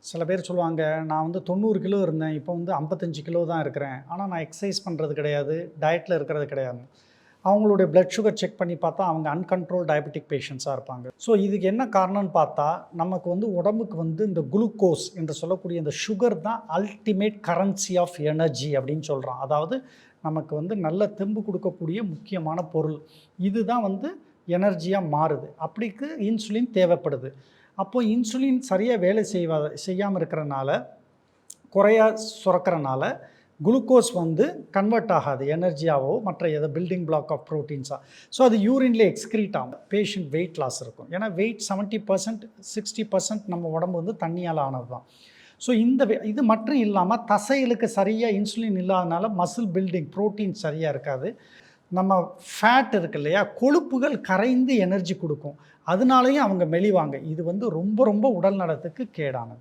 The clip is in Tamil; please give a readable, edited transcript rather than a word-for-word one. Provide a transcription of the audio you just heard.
சில பேர் சொல்லுவாங்க, நான் வந்து 90 கிலோ இருந்தேன். இப்போ வந்து 55 கிலோ தான் இருக்கிறேன். ஆனா நான் எக்சர்சைஸ் பண்ணுறது கிடையாது. டயட்ல இருக்கிறது கிடையாது. அவங்களுடைய பிளட் சுகர் செக் பண்ணி பார்த்தா, அவங்க அன்கண்ட்ரோல் டயபெட்டிக் பேஷண்ட்ஸா இருப்பாங்க. ஸோ இதுக்கு என்ன காரணம்னு பார்த்தா, நமக்கு வந்து உடம்புக்கு வந்து இந்த குளுக்கோஸ் என்று சொல்லக்கூடிய இந்த சுகர் தான் அல்டிமேட் கரன்சி ஆஃப் எனர்ஜி அப்படின்னு சொல்றோம். அதாவது நமக்கு வந்து நல்ல தெம்பு கொடுக்கக்கூடிய முக்கியமான பொருள். இதுதான் வந்து எனர்ஜியா மாறுது. அப்படிக்கு இன்சுலின் தேவைப்படுது. அப்போ இன்சுலின் சரியா வேலை செய்யாம இருக்கிறனால, குறையா சுரக்கிறனால, குளுக்கோஸ் வந்து கன்வெர்ட் ஆகாது எனர்ஜியாவோ, மற்ற பில்டிங் பிளாக் ஆஃப் புரோட்டீன்ஸா. ஸோ அது யூரின்ல எக்ஸ்கிரீட் ஆகும். பேஷண்ட் வெயிட் லாஸ் இருக்கும். ஏன்னா வெயிட் 70%, 60% நம்ம உடம்பு வந்து தண்ணியால் ஆனது தான். ஸோ இது மட்டும் இல்லாம தசைகளுக்கு சரியா இன்சுலின் இல்லாதனால மசில் பில்டிங் புரோட்டீன் சரியா இருக்காது. நம்ம ஃபேட் இருக்கு இல்லையா? கொழுப்புகள் கரைந்து எனர்ஜி குடுக்கும். அதனாலேயும் அவங்க மெலிவாங்க. இது வந்து ரொம்ப ரொம்ப உடல் நலத்துக்கு கேடானது.